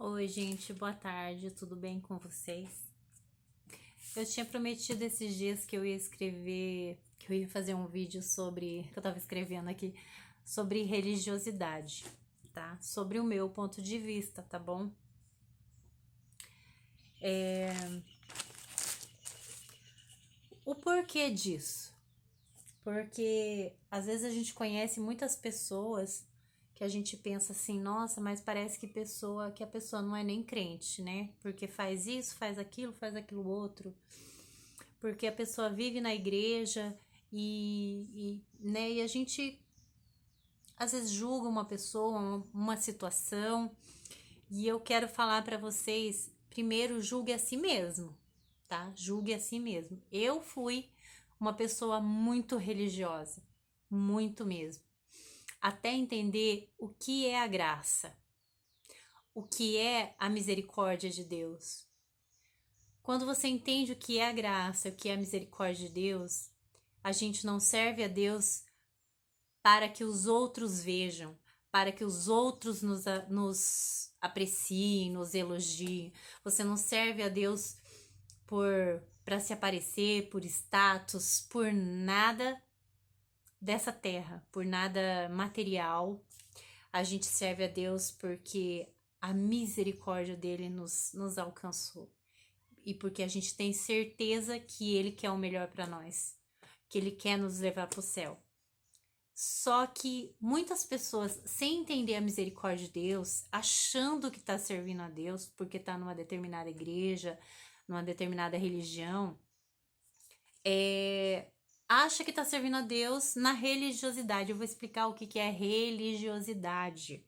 Oi, gente, boa tarde, tudo bem com vocês? Eu tinha prometido esses dias que eu ia escrever, que eu ia fazer um vídeo sobre, que eu tava escrevendo aqui, sobre religiosidade, tá? Sobre o meu ponto de vista, tá bom? O porquê disso? Porque às vezes a gente conhece muitas pessoas que a gente pensa assim, nossa, mas parece que a pessoa não é nem crente, né? Porque faz isso, faz aquilo outro. Porque a pessoa vive na igreja e a gente às vezes julga uma pessoa, uma situação, e eu quero falar para vocês, primeiro julgue a si mesmo, tá? Julgue a si mesmo. Eu fui uma pessoa muito religiosa, muito mesmo, até entender o que é a graça, o que é a misericórdia de Deus. Quando você entende o que é a graça, o que é a misericórdia de Deus, a gente não serve a Deus para que os outros vejam, para que os outros nos apreciem, nos elogiem. Você não serve a Deus para se aparecer, por status, por nada dessa terra, por nada material. A gente serve a Deus porque a misericórdia dele nos alcançou. E porque a gente tem certeza que ele quer o melhor para nós, que ele quer nos levar para o céu. Só que muitas pessoas, sem entender a misericórdia de Deus, achando que está servindo a Deus, porque está numa determinada igreja, numa determinada religião, acha que está servindo a Deus na religiosidade. Eu vou explicar o que é religiosidade.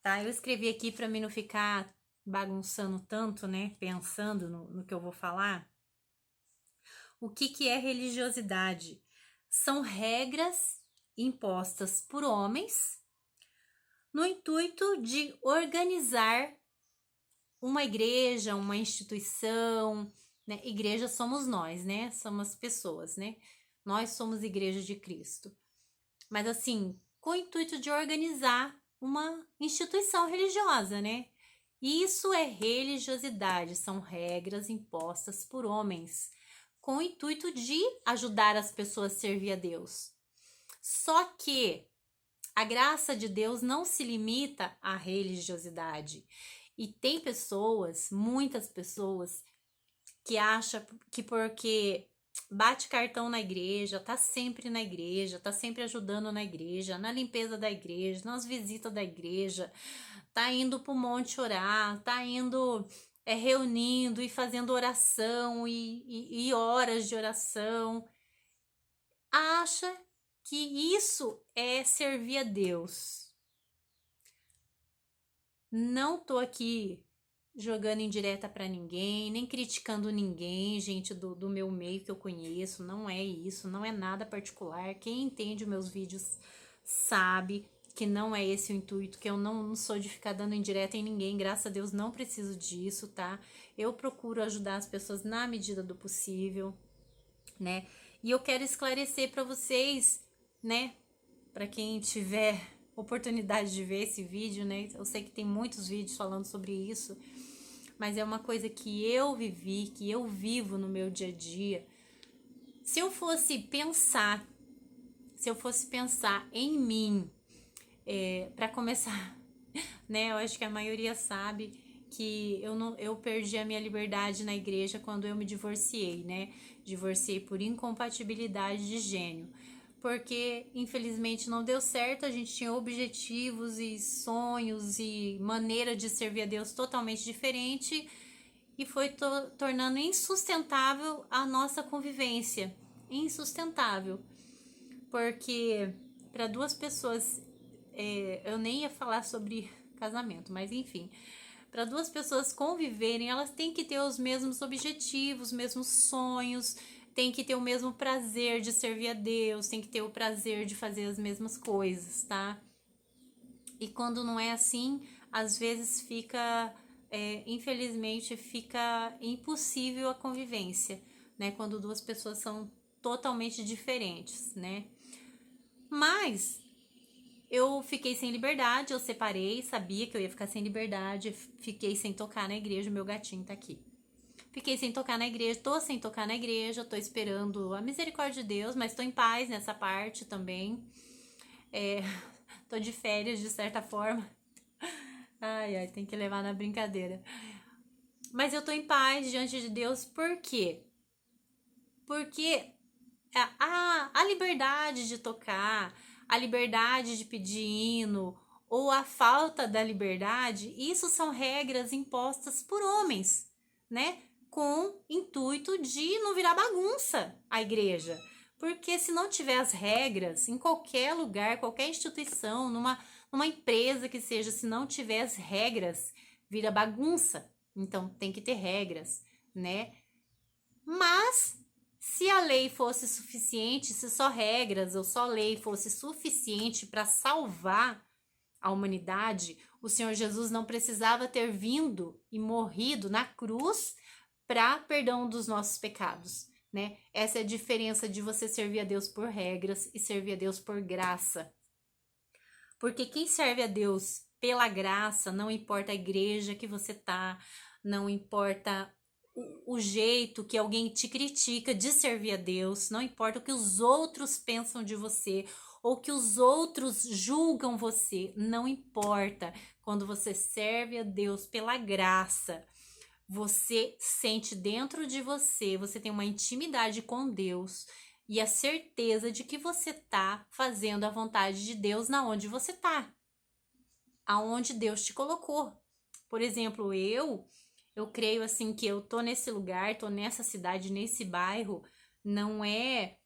Tá? Eu escrevi aqui para mim não ficar bagunçando tanto, né? Pensando no que eu vou falar. O que é religiosidade? São regras impostas por homens no intuito de organizar uma igreja, uma instituição, né? Igreja somos nós, né? Somos as pessoas, né? Nós somos igreja de Cristo. Mas assim, com o intuito de organizar uma instituição religiosa, né? Isso é religiosidade, são regras impostas por homens, com o intuito de ajudar as pessoas a servir a Deus. Só que a graça de Deus não se limita à religiosidade. E tem pessoas, muitas pessoas, que acham que porque bate cartão na igreja, tá sempre na igreja, tá sempre ajudando na igreja, na limpeza da igreja, nas visitas da igreja, tá indo pro monte orar, tá indo reunindo e fazendo oração e horas de oração, acha que isso é servir a Deus. Não tô aqui jogando indireta para ninguém, nem criticando ninguém, gente do meu meio que eu conheço, não é isso, não é nada particular. Quem entende os meus vídeos sabe que não é esse o intuito, que eu não sou de ficar dando indireta em ninguém, graças a Deus não preciso disso, tá? Eu procuro ajudar as pessoas na medida do possível, né? E eu quero esclarecer para vocês, né? Para quem tiver oportunidade de ver esse vídeo, né? Eu sei que tem muitos vídeos falando sobre isso, mas é uma coisa que eu vivi, que eu vivo no meu dia a dia. Se eu fosse pensar em mim, para começar, né? Eu acho que a maioria sabe que eu perdi a minha liberdade na igreja quando eu me divorciei, né? Divorciei por incompatibilidade de gênio. Porque infelizmente não deu certo, a gente tinha objetivos e sonhos e maneira de servir a Deus totalmente diferente e foi tornando insustentável a nossa convivência. Insustentável. Porque para duas pessoas, eu nem ia falar sobre casamento, mas enfim, para duas pessoas conviverem, elas têm que ter os mesmos objetivos, os mesmos sonhos, tem que ter o mesmo prazer de servir a Deus, tem que ter o prazer de fazer as mesmas coisas, tá? E quando não é assim, às vezes infelizmente, fica impossível a convivência, né? Quando duas pessoas são totalmente diferentes, né? Mas eu fiquei sem liberdade, eu separei, sabia que eu ia ficar sem liberdade, fiquei sem tocar na igreja, meu gatinho tá aqui. Fiquei sem tocar na igreja, tô sem tocar na igreja, tô esperando a misericórdia de Deus, mas tô em paz nessa parte também. Tô de férias, de certa forma. Ai, tem que levar na brincadeira. Mas eu tô em paz diante de Deus, por quê? Porque a liberdade de tocar, a liberdade de pedir hino, ou a falta da liberdade, isso são regras impostas por homens, né? Com intuito de não virar bagunça a igreja. Porque se não tiver as regras, em qualquer lugar, qualquer instituição, numa empresa que seja, se não tiver as regras, vira bagunça. Então tem que ter regras, né? Mas se a lei fosse suficiente, se só regras ou só lei fosse suficiente para salvar a humanidade, o Senhor Jesus não precisava ter vindo e morrido na cruz para perdão dos nossos pecados, né? Essa é a diferença de você servir a Deus por regras e servir a Deus por graça. Porque quem serve a Deus pela graça, não importa a igreja que você tá, não importa o jeito que alguém te critica de servir a Deus, não importa o que os outros pensam de você ou que os outros julgam você, não importa. Quando você serve a Deus pela graça, você sente dentro de você, você tem uma intimidade com Deus e a certeza de que você tá fazendo a vontade de Deus na onde você tá, aonde Deus te colocou. Por exemplo, eu creio assim que eu tô nesse lugar, tô nessa cidade, nesse bairro, não é,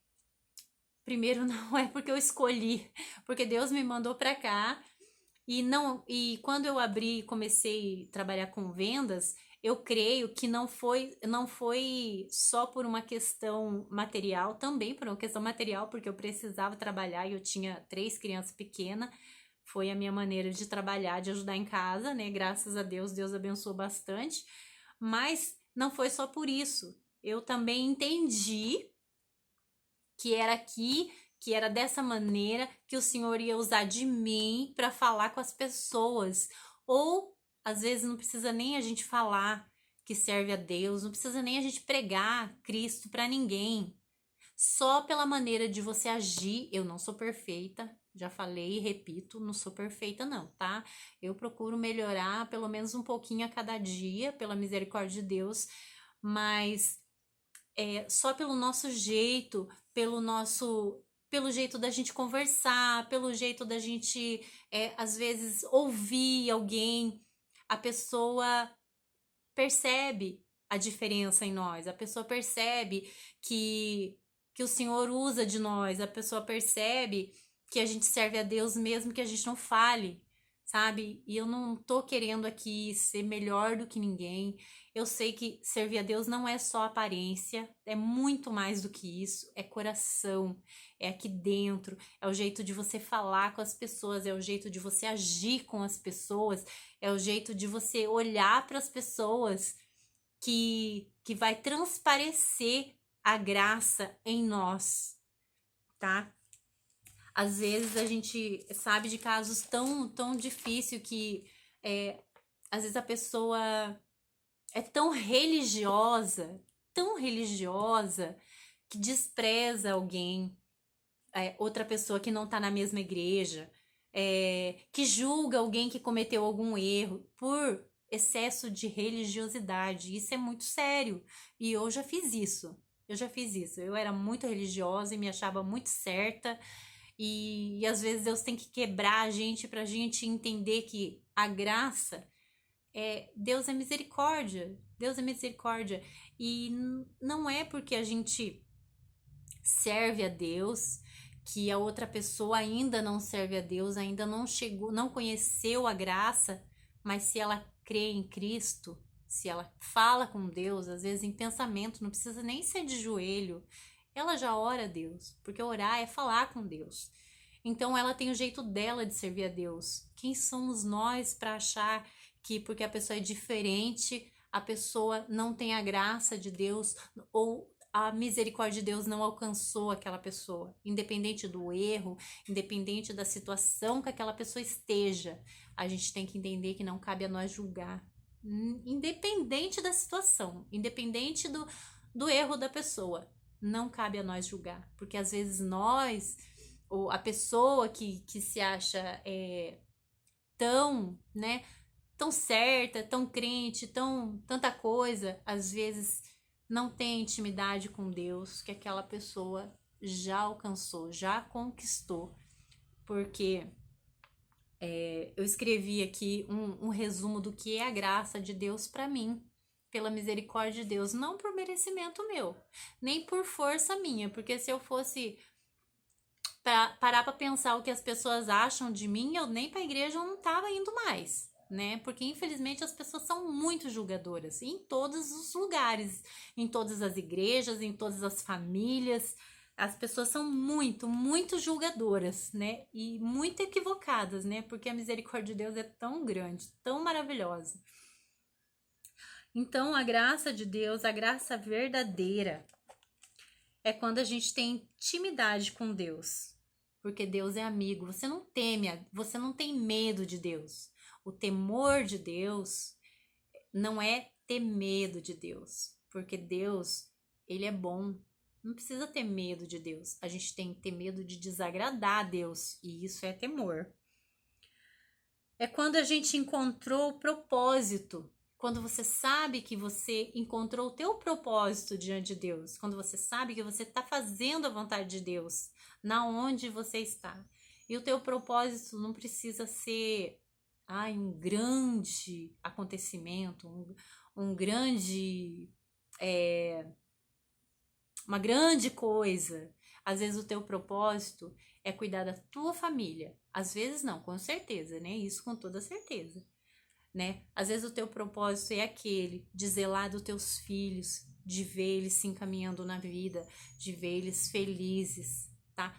primeiro não é porque eu escolhi, porque Deus me mandou para cá e quando eu abri, comecei a trabalhar com vendas, eu creio que não foi só por uma questão material, também por uma questão material, porque eu precisava trabalhar e eu tinha 3 crianças pequenas. Foi a minha maneira de trabalhar, de ajudar em casa, né? Graças a Deus, Deus abençoou bastante. Mas não foi só por isso. Eu também entendi que era aqui, que era dessa maneira que o Senhor ia usar de mim para falar com as pessoas. Ou às vezes não precisa nem a gente falar que serve a Deus, não precisa nem a gente pregar Cristo para ninguém. Só pela maneira de você agir, eu não sou perfeita, já falei e repito, não sou perfeita não, tá? Eu procuro melhorar pelo menos um pouquinho a cada dia, pela misericórdia de Deus, mas só pelo nosso jeito, pelo jeito da gente conversar, pelo jeito da gente, às vezes, ouvir alguém, a pessoa percebe a diferença em nós, a pessoa percebe que o Senhor usa de nós, a pessoa percebe que a gente serve a Deus mesmo que a gente não fale, sabe? E eu não tô querendo aqui ser melhor do que ninguém. Eu sei que servir a Deus não é só aparência, é muito mais do que isso, é coração, é aqui dentro, é o jeito de você falar com as pessoas, é o jeito de você agir com as pessoas, é o jeito de você olhar para as pessoas que vai transparecer a graça em nós, tá? Às vezes a gente sabe de casos tão difícil que às vezes a pessoa é tão religiosa, que despreza alguém, outra pessoa que não tá na mesma igreja, que julga alguém que cometeu algum erro por excesso de religiosidade. Isso é muito sério. E eu já fiz isso. Eu já fiz isso. Eu era muito religiosa e me achava muito certa. E às vezes Deus tem que quebrar a gente pra gente entender que a graça Deus é misericórdia. Deus é misericórdia. E não é porque a gente serve a Deus que a outra pessoa ainda não serve a Deus, ainda não chegou, não conheceu a graça, mas se ela crê em Cristo, se ela fala com Deus, às vezes em pensamento, não precisa nem ser de joelho, ela já ora a Deus, porque orar é falar com Deus. Então ela tem o jeito dela de servir a Deus. Quem somos nós para achar que porque a pessoa é diferente, a pessoa não tem a graça de Deus ou a misericórdia de Deus não alcançou aquela pessoa, independente do erro, independente da situação que aquela pessoa esteja, a gente tem que entender que não cabe a nós julgar, independente da situação, independente do erro da pessoa, não cabe a nós julgar, porque às vezes nós, ou a pessoa que se acha tão, né, tão certa, tão crente, tanta coisa, às vezes não tem intimidade com Deus que aquela pessoa já alcançou, já conquistou. Porque eu escrevi aqui um resumo do que é a graça de Deus para mim, pela misericórdia de Deus, não por merecimento meu, nem por força minha, porque se eu fosse parar para pensar o que as pessoas acham de mim, eu nem para a igreja eu não tava indo mais, né? Porque infelizmente as pessoas são muito julgadoras em todos os lugares, em todas as igrejas, em todas as famílias. As pessoas são muito, muito julgadoras, né? E muito equivocadas, né? Porque a misericórdia de Deus é tão grande, tão maravilhosa. Então, a graça de Deus, a graça verdadeira, é quando a gente tem intimidade com Deus. Porque Deus é amigo. Você não teme, você não tem medo de Deus. O temor de Deus não é ter medo de Deus. Porque Deus, ele é bom. Não precisa ter medo de Deus. A gente tem que ter medo de desagradar a Deus. E isso é temor. É quando a gente encontrou o propósito. Quando você sabe que você encontrou o teu propósito diante de Deus. Quando você sabe que você está fazendo a vontade de Deus. Na onde você está. E o teu propósito não precisa ser um grande acontecimento. Uma grande coisa. Às vezes o teu propósito é cuidar da tua família. Às vezes não, com certeza, né? Isso com toda certeza, né? Às vezes o teu propósito é aquele de zelar dos teus filhos, de ver eles se encaminhando na vida, de ver eles felizes, tá?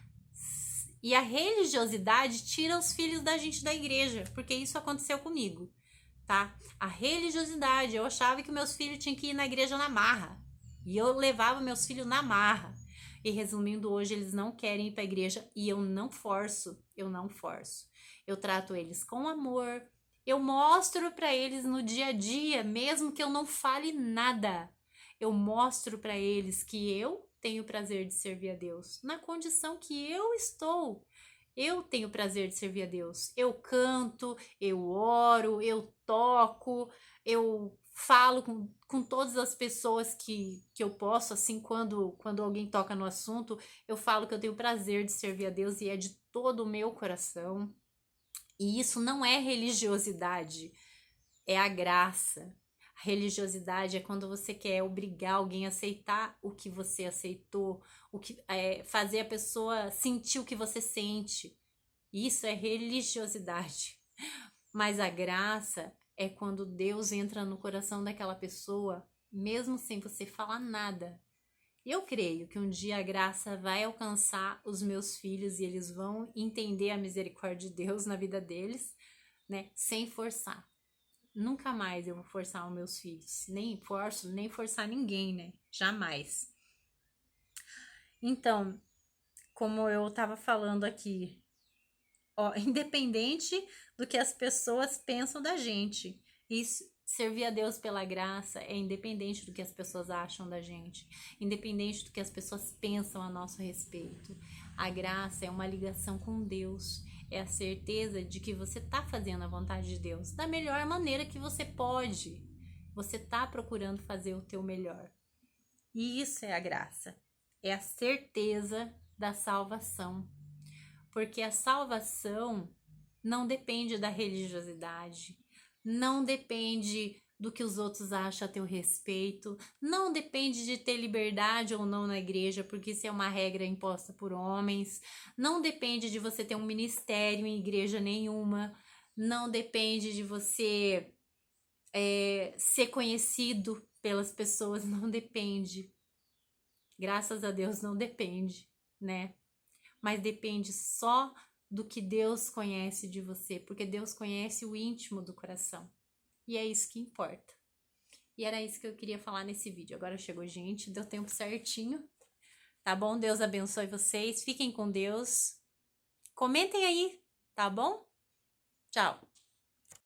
E a religiosidade tira os filhos da gente da igreja, porque isso aconteceu comigo, tá? A religiosidade, eu achava que meus filhos tinham que ir na igreja na marra. E eu levava meus filhos na marra. E resumindo, hoje eles não querem ir para a igreja e eu não forço. Eu trato eles com amor. Eu mostro para eles no dia a dia, mesmo que eu não fale nada. Eu mostro para eles que eu tenho prazer de servir a Deus, na condição que eu estou. Eu tenho prazer de servir a Deus. Eu canto, eu oro, eu toco, eu falo com todas as pessoas que eu posso, assim, quando alguém toca no assunto, eu falo que eu tenho prazer de servir a Deus e é de todo o meu coração. E isso não é religiosidade, é a graça. A religiosidade é quando você quer obrigar alguém a aceitar o que você aceitou, fazer a pessoa sentir o que você sente. Isso é religiosidade. Mas a graça é quando Deus entra no coração daquela pessoa, mesmo sem você falar nada. Eu creio que um dia a graça vai alcançar os meus filhos e eles vão entender a misericórdia de Deus na vida deles, né? Sem forçar. Nunca mais eu vou forçar os meus filhos. Nem forço, nem forçar ninguém, né? Jamais. Então, como eu estava falando aqui, independente do que as pessoas pensam da gente, isso, servir a Deus pela graça é independente do que as pessoas acham da gente, independente do que as pessoas pensam a nosso respeito. A graça é uma ligação com Deus, é a certeza de que você está fazendo a vontade de Deus da melhor maneira que você pode. Você está procurando fazer o teu melhor. E isso é a graça, é a certeza da salvação. Porque a salvação não depende da religiosidade, não depende do que os outros acham a teu respeito, não depende de ter liberdade ou não na igreja, porque isso é uma regra imposta por homens, não depende de você ter um ministério em igreja nenhuma, não depende de você ser conhecido pelas pessoas, não depende. Graças a Deus não depende, né? Mas depende só do que Deus conhece de você, porque Deus conhece o íntimo do coração. E é isso que importa. E era isso que eu queria falar nesse vídeo. Agora chegou, gente, deu tempo certinho. Tá bom? Deus abençoe vocês. Fiquem com Deus. Comentem aí, tá bom? Tchau.